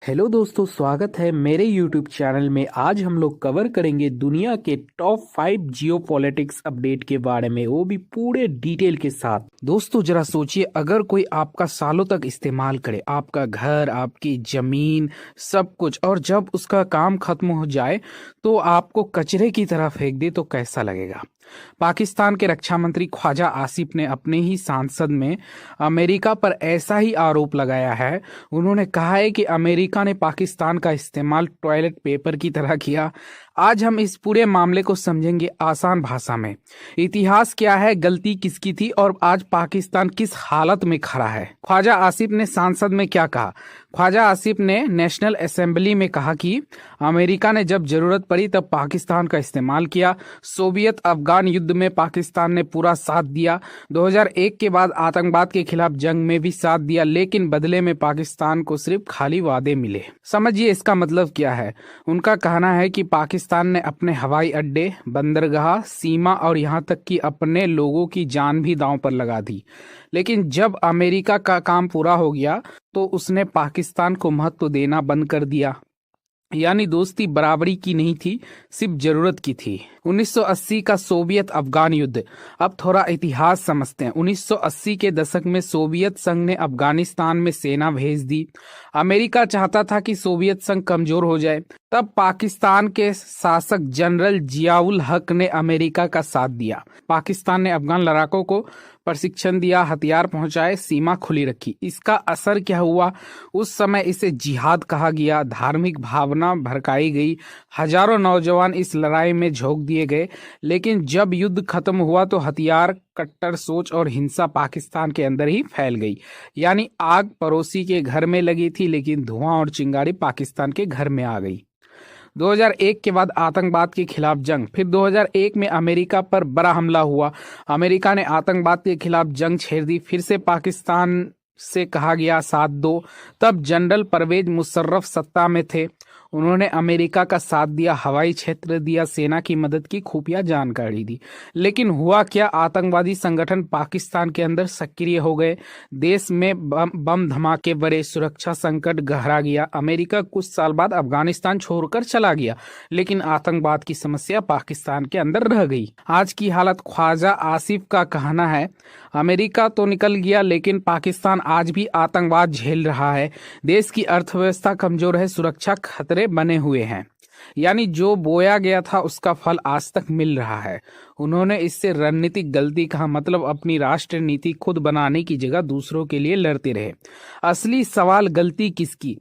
Hello दोस्तों, स्वागत है मेरे YouTube चैनल में। आज हम लोग कवर करेंगे दुनिया के टॉप 5 जियो पॉलिटिक्स अपडेट के बारे में, वो भी पूरे डिटेल के साथ। दोस्तों जरा सोचिए, अगर कोई आपका सालों तक इस्तेमाल करे, आपका घर, आपकी जमीन, सब कुछ, और जब उसका काम खत्म हो जाए तो आपको कचरे की तरह फेंक दे तो कैसा लगेगा। पाकिस्तान के रक्षा मंत्री ख्वाजा आसिफ ने अपने ही संसद में अमेरिका पर ऐसा ही आरोप लगाया है। उन्होंने कहा है कि अमेरिका ने पाकिस्तान का इस्तेमाल टॉयलेट पेपर की तरह किया। आज हम इस पूरे मामले को समझेंगे आसान भाषा में। इतिहास क्या है, गलती किसकी थी और आज पाकिस्तान किस हालत में खड़ा है। ख्वाजा आसिफ ने संसद में क्या कहा? ख्वाजा आसिफ ने नेशनल असेंबली में कहा कि अमेरिका ने जब जरूरत पड़ी तब पाकिस्तान का इस्तेमाल किया। सोवियत अफगान युद्ध में पाकिस्तान ने पूरा साथ दिया। 2001 के बाद आतंकवाद के खिलाफ जंग में भी साथ दिया, लेकिन बदले में पाकिस्तान को सिर्फ खाली वादे मिले। समझिए इसका मतलब क्या है। उनका कहना है कि पाकिस्तान ने अपने हवाई अड्डे, बंदरगाह, सीमा और यहाँ तक कि अपने लोगों की जान भी दांव पर लगा दी, लेकिन जब अमेरिका का काम पूरा हो गया तो उसने पाकिस्तान को महत्व देना बंद कर दिया। यानी दोस्ती बराबरी की नहीं थी, सिर्फ जरूरत की थी। 1980 का सोवियत अफगान युद्ध। अब थोड़ा इतिहास समझते हैं। 1980 के दशक में सोवियत संघ ने अफगानिस्तान में सेना भेज दी। अमेरिका चाहता था कि सोवियत संघ कमजोर हो जाए। तब पाकिस्तान के शासक जनरल जियाउल हक ने अमेरिका का साथ दिया। पाकिस्तान ने अफगान लड़ाकों को प्रशिक्षण दिया, हथियार पहुंचाए, सीमा खुली रखी। इसका असर क्या हुआ? उस समय इसे जिहाद कहा गया। धार्मिक भावना भड़काई गई। हजारों नौजवान इस लड़ाई में झोंक दिए गए। लेकिन जब युद्ध खत्म हुआ तो हथियार, कट्टर सोच और हिंसा पाकिस्तान के अंदर ही फैल गई। यानी आग पड़ोसी के घर में लगी थी, लेकिन धुआं और चिंगारी पाकिस्तान के घर में आ गई। 2001 के बाद आतंकवाद के खिलाफ जंग। फिर 2001 में अमेरिका पर बड़ा हमला हुआ। अमेरिका ने आतंकवाद के खिलाफ जंग छेड़ दी। फिर से पाकिस्तान से कहा गया साथ दो। तब जनरल परवेज मुशर्रफ सत्ता में थे। उन्होंने अमेरिका का साथ दिया, हवाई क्षेत्र दिया, सेना की मदद की, खुफिया जानकारी दी। लेकिन हुआ क्या? आतंकवादी संगठन पाकिस्तान के अंदर सक्रिय हो गए। देश में बम धमाके बढ़े, सुरक्षा संकट गहरा गया। अमेरिका कुछ साल बाद अफगानिस्तान छोड़कर चला गया, लेकिन आतंकवाद की समस्या पाकिस्तान के अंदर रह गई। आज की हालत, ख्वाजा आसिफ का कहना है, अमेरिका तो निकल गया लेकिन पाकिस्तान आज भी आतंकवाद झेल रहा है। देश की अर्थव्यवस्था कमजोर है, सुरक्षा खतरे बने हुए हैं। यानी जो बोया गया था उसका फल आज तक मिल रहा है। उन्होंने इससे रणनीतिक गलती कहा, मतलब अपनी राष्ट्र नीति खुद बनाने की जगह दूसरों के लिए लड़ते रहे। असली सवाल, गलती किसकी?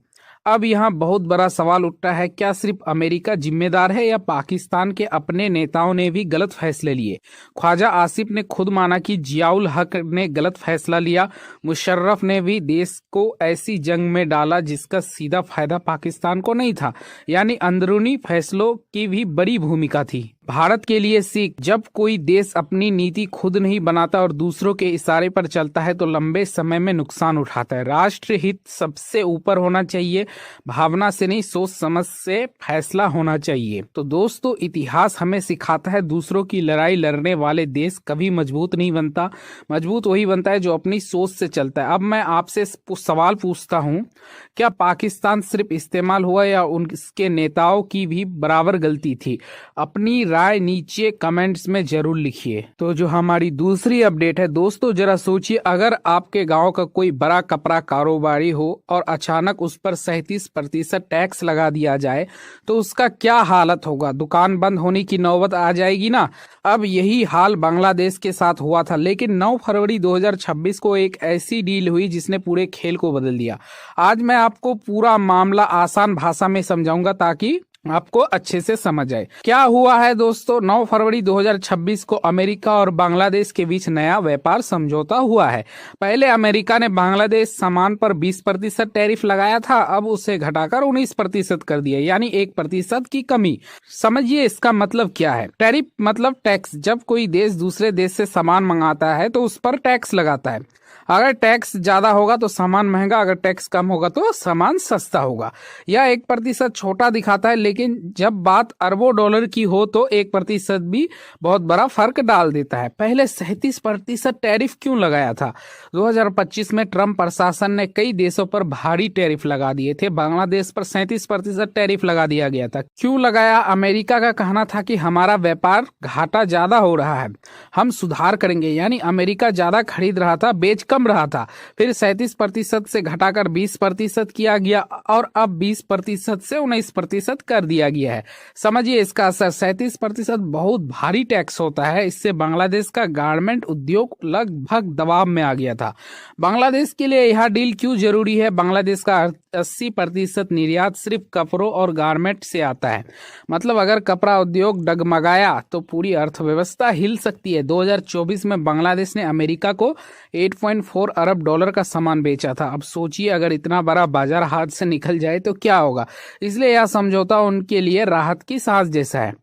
अब यहाँ बहुत बड़ा सवाल उठता है, क्या सिर्फ अमेरिका जिम्मेदार है या पाकिस्तान के अपने नेताओं ने भी गलत फैसले लिए? ख्वाजा आसिफ ने खुद माना कि जियाउल हक ने गलत फैसला लिया। मुशर्रफ ने भी देश को ऐसी जंग में डाला जिसका सीधा फायदा पाकिस्तान को नहीं था। यानी अंदरूनी फैसलों की भी बड़ी भूमिका थी। भारत के लिए सीख, जब कोई देश अपनी नीति खुद नहीं बनाता और दूसरों के इशारे पर चलता है तो लंबे समय में नुकसान उठाता है। राष्ट्र हित सबसे ऊपर होना चाहिए, भावना से नहीं, सोच समझ से फैसला होना चाहिए। तो दोस्तों, इतिहास हमें सिखाता है दूसरों की लड़ाई लड़ने वाले देश कभी मजबूत नहीं बनता। मजबूत वही बनता है जो अपनी सोच से चलता है। अब मैं आपसे सवाल पूछता हूँ, क्या पाकिस्तान सिर्फ इस्तेमाल हुआ या उनके नेताओं की भी बराबर गलती थी? अपनी राय नीचे कमेंट्स में जरूर लिखिए। तो जो हमारी दूसरी अपडेट है दोस्तों, जरा सोचिए, अगर आपके गांव का कोई बड़ा कपड़ा कारोबारी हो और अचानक उस पर 37% टैक्स लगा दिया जाए तो उसका क्या हालत होगा? दुकान बंद होने की नौबत आ जाएगी ना। अब यही हाल बांग्लादेश के साथ हुआ था, लेकिन 9 फरवरी 2026 को एक ऐसी डील हुई जिसने पूरे खेल को बदल दिया। आज मैं आपको पूरा मामला आसान भाषा में समझाऊंगा ताकि आपको अच्छे से समझ आए। क्या हुआ है दोस्तों, 9 फरवरी 2026 को अमेरिका और बांग्लादेश के बीच नया व्यापार समझौता हुआ है। पहले अमेरिका ने बांग्लादेश सामान पर 20% टैरिफ लगाया था, अब उसे घटाकर 19% कर दिया, यानी 1% की कमी। समझिए इसका मतलब क्या है। टैरिफ मतलब टैक्स। जब कोई देश दूसरे देश से सामान मंगाता है तो उस पर टैक्स लगाता है। अगर टैक्स ज्यादा होगा तो सामान महंगा, अगर टैक्स कम होगा तो सामान सस्ता होगा। यह 1% छोटा दिखाता है, लेकिन जब बात अरबों डॉलर की हो तो 1% भी बहुत बड़ा फर्क डाल देता है। पहले 37% टैरिफ क्यों लगाया था? 2025 में ट्रंप प्रशासन ने कई देशों पर भारी टैरिफ लगा दिए थे। बांग्लादेश पर 37% टैरिफ लगा दिया गया था। क्यों लगाया? अमेरिका का कहना था कि हमारा व्यापार घाटा ज्यादा हो रहा है, हम सुधार करेंगे। यानी अमेरिका ज्यादा खरीद रहा था, बेच कम रहा था। फिर 37% से घटाकर 20% किया गया और अब 20% से 19% कर दिया गया है। समझिए इसका असर। 37% बहुत भारी टैक्स होता है। इससे बांग्लादेश का गारमेंट उद्योग लगभग दबाव में आ गया था। बांग्लादेश के लिए यह डील क्यों जरूरी है? बांग्लादेश का 80% निर्यात सिर्फ कपड़ों और गारमेंट से आता है। मतलब अगर कपड़ा उद्योग डगमगाया तो पूरी अर्थव्यवस्था हिल सकती है। 2024 में बांग्लादेश ने अमेरिका को 8.4 अरब डॉलर का सामान बेचा था। अब सोचिए अगर इतना बड़ा बाजार हाथ से निकल जाए तो क्या होगा। इसलिए यह समझौता उनके लिए राहत की सांस जैसा है।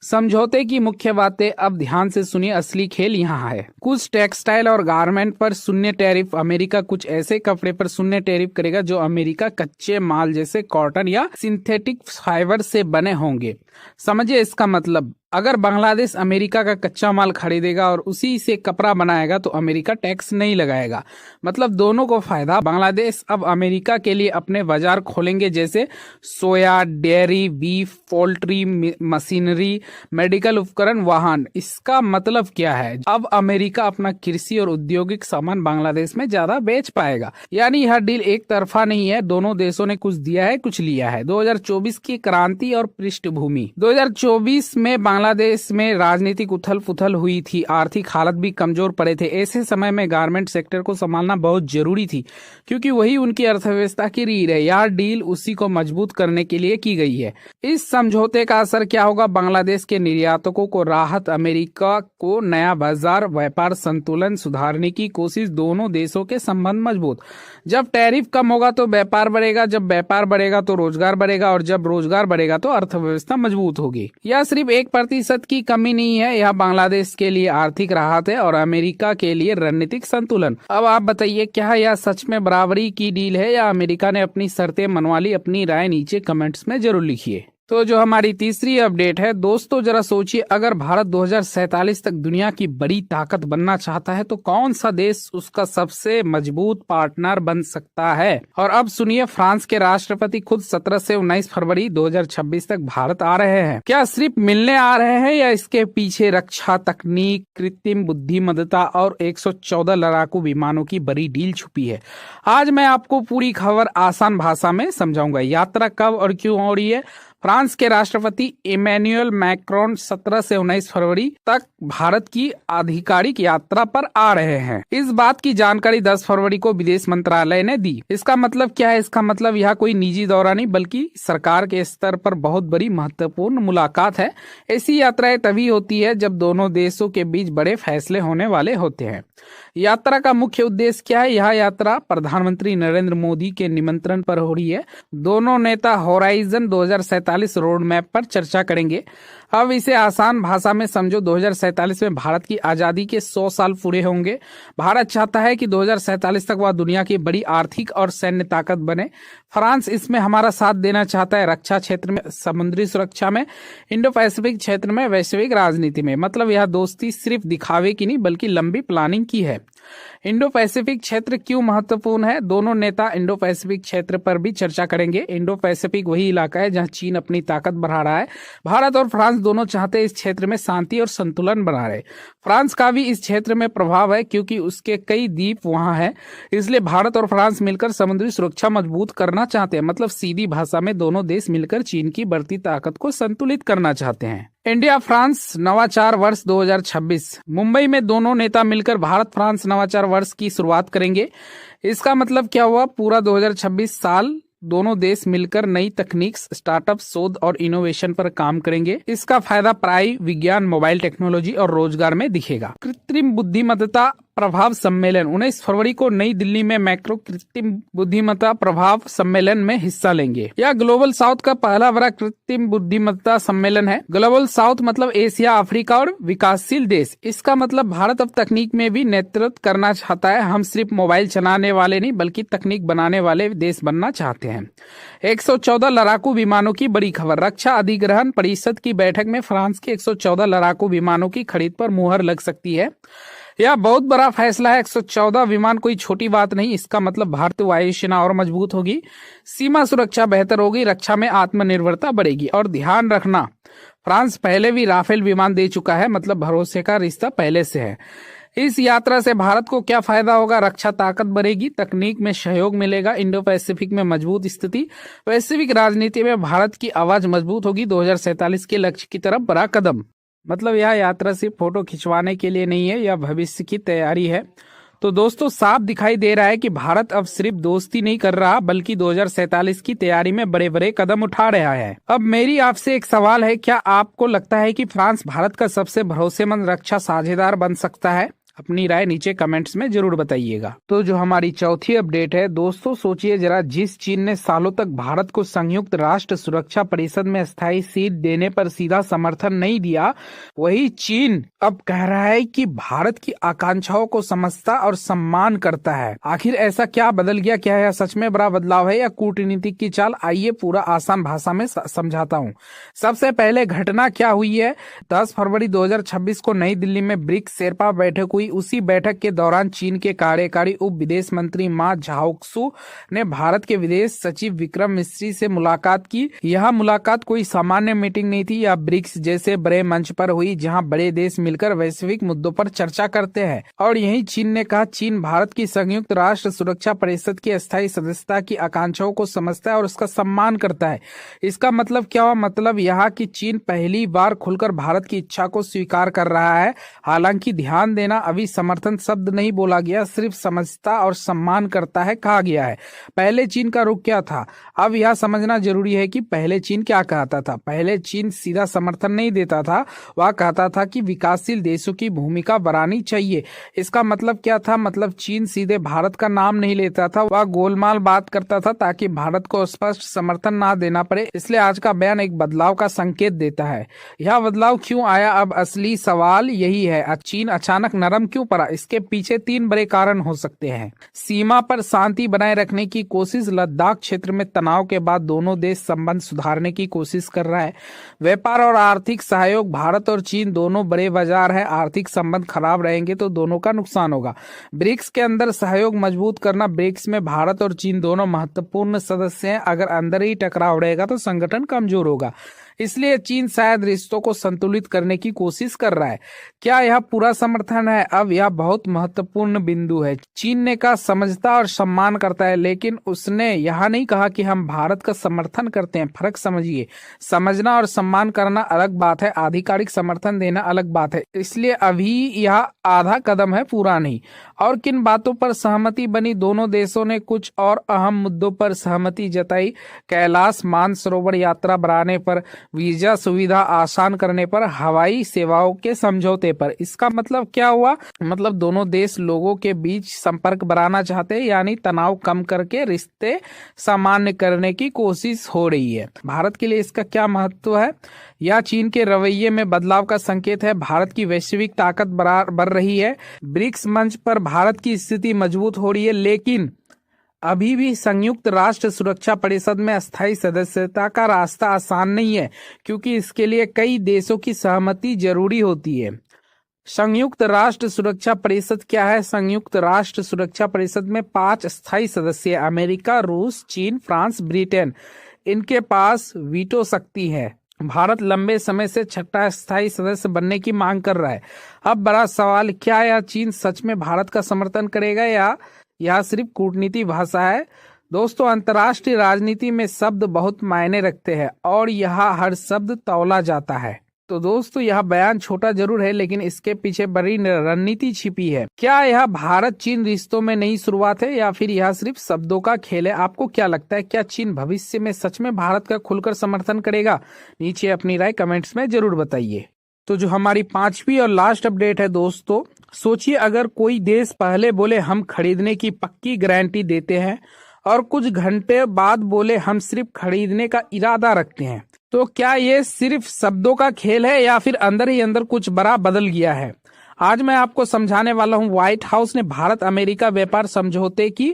समझौते की मुख्य बातें अब ध्यान से सुनिए, असली खेल यहाँ है। कुछ टेक्सटाइल और गारमेंट पर शून्य टैरिफ। अमेरिका कुछ ऐसे कपड़े पर शून्य टैरिफ करेगा जो अमेरिका कच्चे माल जैसे कॉटन या सिंथेटिक फाइबर से बने होंगे। समझिए इसका मतलब, अगर बांग्लादेश अमेरिका का कच्चा माल खरीदेगा और उसी से कपड़ा बनाएगा तो अमेरिका टैक्स नहीं लगाएगा। मतलब दोनों को फायदा। बांग्लादेश अब अमेरिका के लिए अपने बाजार खोलेंगे, जैसे soya, dairy, beef, poultry, machinery, medical उपकरण, वाहन। इसका मतलब क्या है? अब अमेरिका अपना कृषि और औद्योगिक सामान बांग्लादेश में ज्यादा बेच पाएगा। यानी यह डील एक तरफा नहीं है, दोनों देशों ने कुछ दिया है, कुछ लिया है। 2024 की क्रांति और पृष्ठभूमि। 2024 में बांग्लादेश में राजनीतिक उथल पुथल हुई थी, आर्थिक हालत भी कमजोर पड़े थे। ऐसे समय में गारमेंट सेक्टर को संभालना बहुत जरूरी थी, क्योंकि वही उनकी अर्थव्यवस्था की रीढ़ है। यह डील उसी को मजबूत करने के लिए की गई है। इस समझौते का असर क्या होगा? बांग्लादेश के निर्यातकों को राहत, अमेरिका को नया बाजार, व्यापार संतुलन सुधारने की कोशिश, दोनों देशों के संबंध मजबूत। जब टैरिफ कम होगा तो व्यापार बढ़ेगा, जब व्यापार बढ़ेगा तो रोजगार बढ़ेगा, और जब रोजगार बढ़ेगा तो अर्थव्यवस्था मजबूत होगी। यह सिर्फ 1% की कमी नहीं है, यह बांग्लादेश के लिए आर्थिक राहत है और अमेरिका के लिए रणनीतिक संतुलन। अब आप बताइए, क्या यह सच में बराबरी की डील है या अमेरिका ने अपनी शर्तें मनवा ली? अपनी राय नीचे कमेंट्स में जरूर लिखिए। तो जो हमारी तीसरी अपडेट है दोस्तों, जरा सोचिए अगर भारत 2047 तक दुनिया की बड़ी ताकत बनना चाहता है तो कौन सा देश उसका सबसे मजबूत पार्टनर बन सकता है? और अब सुनिए, फ्रांस के राष्ट्रपति खुद 17 से 19 फरवरी 2026 तक भारत आ रहे हैं। क्या सिर्फ मिलने आ रहे हैं या इसके पीछे रक्षा तकनीक, कृत्रिम बुद्धिमत्ता और 114 लड़ाकू विमानों की बड़ी डील छुपी है? आज मैं आपको पूरी खबर आसान भाषा में समझाऊंगा। यात्रा कब और क्यों हो रही है? फ्रांस के राष्ट्रपति इमैनुअल मैक्रोन 17 से 19 फरवरी तक भारत की आधिकारिक यात्रा पर आ रहे हैं। इस बात की जानकारी 10 फरवरी को विदेश मंत्रालय ने दी। इसका मतलब क्या है? इसका मतलब यह कोई निजी दौरा नहीं बल्कि सरकार के स्तर पर बहुत बड़ी महत्वपूर्ण मुलाकात है। ऐसी यात्राएं तभी होती है जब दोनों देशों के बीच बड़े फैसले होने वाले होते हैं। यात्रा का मुख्य उद्देश्य क्या है? यह यात्रा प्रधानमंत्री नरेंद्र मोदी के निमंत्रण पर हो रही है। दोनों नेता होराइजन 2047 रोड मैप पर चर्चा करेंगे। अब इसे आसान भाषा में समझो, 2047 में भारत की आजादी के 100 साल पूरे होंगे। भारत चाहता है कि 2047 तक वह दुनिया की बड़ी आर्थिक और सैन्य ताकत बने। फ्रांस इसमें हमारा साथ देना चाहता है, रक्षा क्षेत्र में, समुद्री सुरक्षा में, इंडो पैसिफिक क्षेत्र में, वैश्विक राजनीति में। मतलब यह दोस्ती सिर्फ दिखावे की नहीं बल्कि लंबी प्लानिंग की है। इंडो पैसिफिक क्षेत्र क्यों महत्वपूर्ण है? दोनों नेता इंडो पैसिफिक क्षेत्र पर भी चर्चा करेंगे। इंडो पैसिफिक वही इलाका है जहां चीन अपनी ताकत बढ़ा रहा है। भारत और फ्रांस दोनों चाहते हैं इस क्षेत्र में शांति और संतुलन बना रहे। फ्रांस का भी इस क्षेत्र में प्रभाव है क्योंकि उसके कई द्वीप वहां हैं। इसलिए भारत और फ्रांस मिलकर समुद्री सुरक्षा मजबूत करना चाहते हैं। मतलब सीधी भाषा में दोनों देश मिलकर चीन की बढ़ती ताकत को संतुलित करना चाहते हैं। इंडिया फ्रांस नवाचार वर्ष 2026। मुंबई में दोनों नेता मिलकर भारत फ्रांस नवाचार वर्ष की शुरुआत करेंगे। इसका मतलब क्या हुआ? पूरा 2026 साल दोनों देश मिलकर नई तकनीक, स्टार्टअप, शोध और इनोवेशन पर काम करेंगे। इसका फायदा पढ़ाई, विज्ञान, मोबाइल टेक्नोलॉजी और रोजगार में दिखेगा। कृत्रिम बुद्धिमत्ता प्रभाव सम्मेलन 19 फरवरी को नई दिल्ली में मैक्रो कृत्रिम बुद्धिमत्ता प्रभाव सम्मेलन में हिस्सा लेंगे। यह ग्लोबल साउथ का पहला बड़ा कृत्रिम बुद्धिमत्ता सम्मेलन है। ग्लोबल साउथ मतलब एशिया, अफ्रीका और विकासशील देश। इसका मतलब भारत अब तकनीक में भी नेतृत्व करना चाहता है। हम सिर्फ मोबाइल चलाने वाले नहीं बल्कि तकनीक बनाने वाले देश बनना चाहते हैं। 114 लड़ाकू विमानों की बड़ी खबर। रक्षा अधिग्रहण परिषद की बैठक में फ्रांस के 114 लड़ाकू विमानों की खरीद पर मुहर लग सकती है। यह बहुत बड़ा फैसला है। 114 विमान कोई छोटी बात नहीं। इसका मतलब भारतीय वायुसेना और मजबूत होगी, सीमा सुरक्षा बेहतर होगी, रक्षा में आत्मनिर्भरता बढ़ेगी। और ध्यान रखना, फ्रांस पहले भी राफेल विमान दे चुका है, मतलब भरोसे का रिश्ता पहले से है। इस यात्रा से भारत को क्या फायदा होगा? रक्षा ताकत बढ़ेगी, तकनीक में सहयोग मिलेगा, इंडो पैसिफिक में मजबूत स्थिति, वैश्विक राजनीति में भारत की आवाज मजबूत होगी। 2047 के लक्ष्य की तरफ बड़ा कदम। मतलब यह यात्रा सिर्फ फोटो खिंचवाने के लिए नहीं है, यह भविष्य की तैयारी है। तो दोस्तों साफ दिखाई दे रहा है कि भारत अब सिर्फ दोस्ती नहीं कर रहा बल्कि 2047 की तैयारी में बड़े बड़े कदम उठा रहा है। अब मेरी आपसे एक सवाल है, क्या आपको लगता है कि फ्रांस भारत का सबसे भरोसेमंद रक्षा साझेदार बन सकता है? अपनी राय नीचे कमेंट्स में जरूर बताइएगा। तो जो हमारी चौथी अपडेट है दोस्तों, सोचिए जरा, जिस चीन ने सालों तक भारत को संयुक्त राष्ट्र सुरक्षा परिषद में स्थायी सीट देने पर सीधा समर्थन नहीं दिया, वही चीन अब कह रहा है कि भारत की आकांक्षाओं को समझता और सम्मान करता है। आखिर ऐसा क्या बदल गया? क्या यह सच में बड़ा बदलाव है या कूटनीतिक की चाल? आइए पूरा आसान भाषा में समझाता हूँ। सबसे पहले घटना क्या हुई है। 10 फरवरी 2026 को नई दिल्ली में ब्रिक्स शेरपा बैठक हुई। उसी बैठक के दौरान चीन के कार्यकारी उप विदेश मंत्री मा झाओक्सू ने भारत के विदेश सचिव विक्रम मिस्री से मुलाकात की। यह मुलाकात कोई सामान्य मीटिंग नहीं थी, यह ब्रिक्स जैसे बड़े मंच पर हुई जहां बड़े देश मिलकर वैश्विक मुद्दों पर चर्चा करते हैं। और यही चीन ने कहा, चीन भारत की संयुक्त राष्ट्र सुरक्षा परिषद की अस्थायी सदस्यता की आकांक्षाओं को समझता है और उसका सम्मान करता है। इसका मतलब क्या हुआ? मतलब यह कि चीन पहली बार खुलकर भारत की इच्छा को स्वीकार कर रहा है। हालांकि ध्यान देना, अभी समर्थन शब्द नहीं बोला गया, सिर्फ समझता और सम्मान करता है कहा गया है। पहले चीन का रुख क्या था? अब यह समझना जरूरी है कि पहले चीन क्या कहता था। पहले चीन सीधा समर्थन नहीं देता था, वह कहता था कि विकासशील देशों की भूमिका बढ़ानी चाहिए। इसका मतलब क्या था? मतलब चीन सीधे भारत का नाम नहीं लेता था, वह गोलमाल बात करता था ताकि भारत को स्पष्ट समर्थन ना देना पड़े। इसलिए आज का बयान एक बदलाव का संकेत देता है। यह बदलाव क्यों आया? अब असली सवाल यही है, चीन अचानक नरम क्यों पड़ा? इसके पीछे 3 बड़े कारण हो सकते हैं। सीमा पर शांति बनाए रखने की कोशिश, लद्दाख क्षेत्र में तनाव के बाद दोनों देश संबंध सुधारने की कोशिश कर रहा है। व्यापार और आर्थिक सहयोग, भारत और चीन दोनों बड़े बाजार हैं, आर्थिक संबंध खराब रहेंगे तो दोनों का नुकसान होगा। ब्रिक्स के अंदर सहयोग मजबूत करना, ब्रिक्स में भारत और चीन दोनों महत्वपूर्ण सदस्य हैं, अगर अंदर ही टकराव रहेगा तो संगठन कमजोर होगा। इसलिए चीन शायद रिश्तों को संतुलित करने की कोशिश कर रहा है। क्या यह पूरा समर्थन है? अब यह बहुत महत्वपूर्ण बिंदु है। चीन ने कहा समझता और सम्मान करता है, लेकिन उसने यह नहीं कहा कि हम भारत का समर्थन करते हैं। फर्क समझिए, समझना और सम्मान करना अलग बात है, आधिकारिक समर्थन देना अलग बात है। इसलिए अभी यह आधा कदम है, पूरा नहीं। और किन बातों पर सहमति बनी? दोनों देशों ने कुछ और अहम मुद्दों पर सहमति जताई। कैलाश मानसरोवर यात्रा बढ़ाने पर, वीजा सुविधा आसान करने पर, हवाई सेवाओं के समझौते पर। इसका मतलब क्या हुआ? मतलब दोनों देश लोगों के बीच संपर्क बढ़ाना चाहते हैं, यानी तनाव कम करके रिश्ते सामान्य करने की कोशिश हो रही है। भारत के लिए इसका क्या महत्व है? यह चीन के रवैये में बदलाव का संकेत है। भारत की वैश्विक ताकत बढ़ रही है, ब्रिक्स मंच पर भारत की स्थिति मजबूत हो रही है, लेकिन अभी भी संयुक्त राष्ट्र सुरक्षा परिषद में अस्थायी सदस्यता का रास्ता आसान नहीं है, क्योंकि इसके लिए कई देशों की सहमति जरूरी होती है। संयुक्त राष्ट्र सुरक्षा परिषद क्या है? संयुक्त राष्ट्र सुरक्षा परिषद में 5 स्थायी सदस्य, अमेरिका, रूस, चीन, फ्रांस, ब्रिटेन। इनके पास वीटो शक्ति है। भारत लंबे समय से 6ठा स्थायी सदस्य बनने की मांग कर रहा है। अब बड़ा सवाल, क्या यह चीन सच में भारत का समर्थन करेगा या यह सिर्फ कूटनीति भाषा है? दोस्तों, अंतर्राष्ट्रीय राजनीति में शब्द बहुत मायने रखते हैं और यहाँ हर शब्द तौला जाता है। तो दोस्तों, यह बयान छोटा जरूर है, लेकिन इसके पीछे बड़ी रणनीति छिपी है। क्या यह भारत चीन रिश्तों में नई शुरुआत है या फिर यह सिर्फ शब्दों का खेल है? आपको क्या लगता है, क्या चीन भविष्य में सच में भारत का खुलकर समर्थन करेगा? नीचे अपनी राय कमेंट्स में जरूर बताइए। तो जो हमारी पांचवी और लास्ट अपडेट है दोस्तों, सोचिए अगर कोई देश पहले बोले हम खरीदने की पक्की गारंटी देते हैं और कुछ घंटे बाद बोले हम सिर्फ खरीदने का इरादा रखते हैं, तो क्या ये सिर्फ शब्दों का खेल है या फिर अंदर ही अंदर कुछ बड़ा बदल गया है? आज मैं आपको समझाने वाला हूं व्हाइट हाउस ने भारत अमेरिका व्यापार समझौते की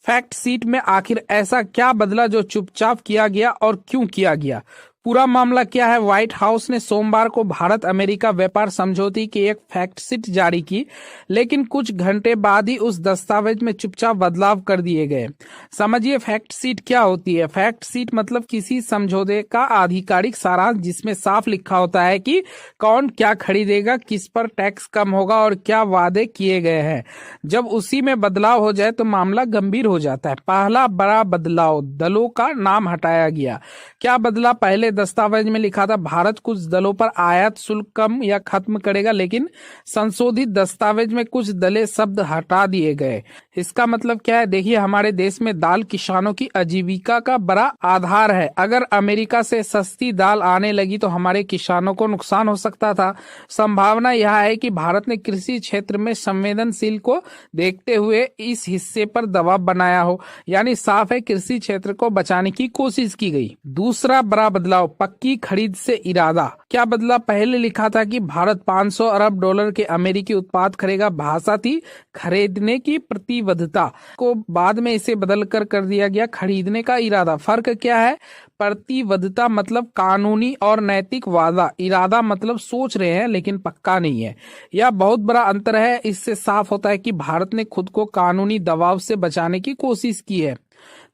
फैक्ट शीट में आखिर ऐसा क्या बदला जो चुपचाप किया गया और क्यों किया गया। पूरा मामला क्या है? व्हाइट हाउस ने सोमवार को भारत अमेरिका व्यापार समझौते की एक फैक्ट शीट जारी की, लेकिन कुछ घंटे बाद ही उस दस्तावेज में चुपचाप बदलाव कर दिए गए। समझिए फैक्ट शीट क्या होती है। फैक्ट शीट मतलब किसी समझौते का आधिकारिक सारांश, जिसमें साफ लिखा होता है कि कौन क्या खरीदेगा, किस पर टैक्स कम होगा और क्या वादे किए गए हैं। जब उसी में बदलाव हो जाए तो मामला गंभीर हो जाता है। पहला बड़ा बदलाव, दलों का नाम हटाया गया। क्या बदला? पहले दस्तावेज में लिखा था भारत कुछ दलों पर आयात शुल्क कम या खत्म करेगा, लेकिन संशोधित दस्तावेज में कुछ दलें शब्द हटा दिए गए। इसका मतलब क्या है? देखिए, हमारे देश में दाल किसानों की आजीविका का बड़ा आधार है। अगर अमेरिका से सस्ती दाल आने लगी तो हमारे किसानों को नुकसान हो सकता था। संभावना यह है कि भारत ने कृषि क्षेत्र में संवेदनशील को देखते हुए इस हिस्से पर दबाव बनाया हो, यानी साफ है कृषि क्षेत्र को बचाने की कोशिश की गई। दूसरा बड़ा बदलाव, पक्की खरीद से इरादा। क्या बदला? पहले लिखा था कि भारत 500 अरब डॉलर के अमेरिकी उत्पाद खरीदेगा, भाषा थी खरीदने की प्रतिबद्धता को, बाद में इसे बदल कर दिया गया खरीदने का इरादा। फर्क क्या है? प्रतिबद्धता मतलब कानूनी और नैतिक वादा, इरादा मतलब सोच रहे हैं लेकिन पक्का नहीं है। यह बहुत बड़ा अंतर है। इससे साफ होता है कि भारत ने खुद को कानूनी दबाव से बचाने की कोशिश की है।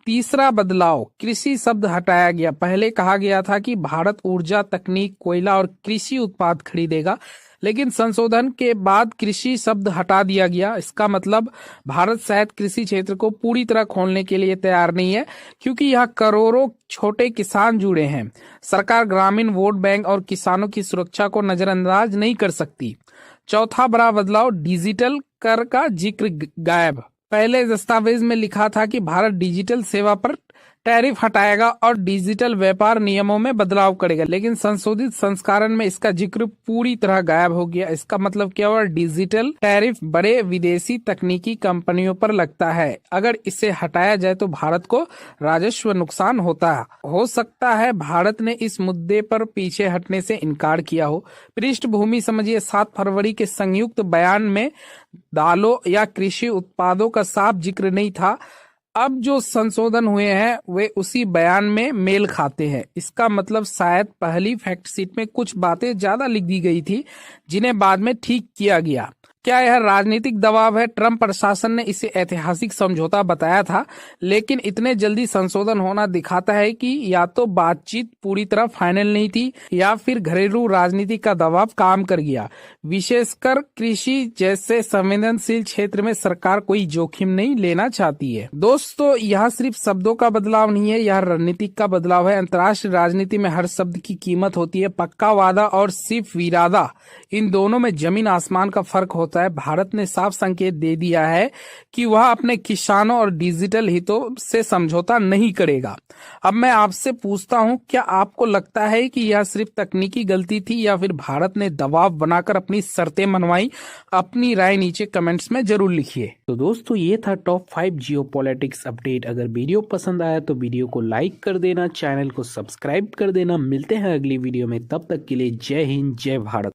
तीसरा बदलाव, कृषि शब्द हटाया गया। पहले कहा गया था कि भारत ऊर्जा, तकनीक, कोयला और कृषि उत्पाद खरीदेगा, लेकिन संशोधन के बाद कृषि शब्द हटा दिया गया। इसका मतलब भारत शायद कृषि क्षेत्र को पूरी तरह खोलने के लिए तैयार नहीं है, क्योंकि यह करोड़ों छोटे किसान जुड़े हैं। सरकार ग्रामीण वोट बैंक और किसानों की सुरक्षा को नजरअंदाज नहीं कर सकती। चौथा बड़ा बदलाव, डिजिटल कर का जिक्र गायब। पहले दस्तावेज में लिखा था कि भारत डिजिटल सेवा पर टैरिफ हटाएगा और डिजिटल व्यापार नियमों में बदलाव करेगा, लेकिन संशोधित संस्करण में इसका जिक्र पूरी तरह गायब हो गया। इसका मतलब क्या हुआ? डिजिटल टैरिफ बड़े विदेशी तकनीकी कंपनियों पर लगता है। अगर इसे हटाया जाए तो भारत को राजस्व नुकसान होता है। हो सकता है भारत ने इस मुद्दे पर पीछे हटने से इनकार किया हो। पृष्ठभूमि समझिए, 7 फरवरी के संयुक्त बयान में दालों या कृषि उत्पादों का साफ जिक्र नहीं था। अब जो संशोधन हुए हैं वे उसी बयान में मेल खाते हैं। इसका मतलब शायद पहली फैक्ट शीट में कुछ बातें ज्यादा लिख दी गई थी, जिन्हें बाद में ठीक किया गया। क्या यह राजनीतिक दबाव है? ट्रंप प्रशासन ने इसे ऐतिहासिक समझौता बताया था, लेकिन इतने जल्दी संशोधन होना दिखाता है कि या तो बातचीत पूरी तरह फाइनल नहीं थी या फिर घरेलू राजनीति का दबाव काम कर गया। विशेषकर कृषि जैसे संवेदनशील क्षेत्र में सरकार कोई जोखिम नहीं लेना चाहती है। दोस्तों, यह सिर्फ शब्दों का बदलाव नहीं है, यह रणनीतिक का बदलाव है। अंतर्राष्ट्रीय राजनीति में हर शब्द की कीमत होती है। पक्का वादा और सिर्फ इरादा, इन दोनों में जमीन आसमान का फर्क होता है। भारत ने साफ संकेत दे दिया है कि वह अपने किसानों और डिजिटल हितों से समझौता नहीं करेगा। अब मैं आपसे पूछता हूं, क्या आपको लगता है कि यह सिर्फ तकनीकी गलती थी या फिर भारत ने दबाव बनाकर अपनी शर्तें मनवाई? अपनी राय नीचे कमेंट्स में जरूर लिखिए। तो दोस्तों, ये था टॉप 5 जियोपॉलिटिक्स अपडेट। अगर वीडियो पसंद आया तो वीडियो को लाइक कर देना, चैनल को सब्सक्राइब कर देना। मिलते हैं अगली वीडियो में, तब तक के लिए जय हिंद, जय भारत।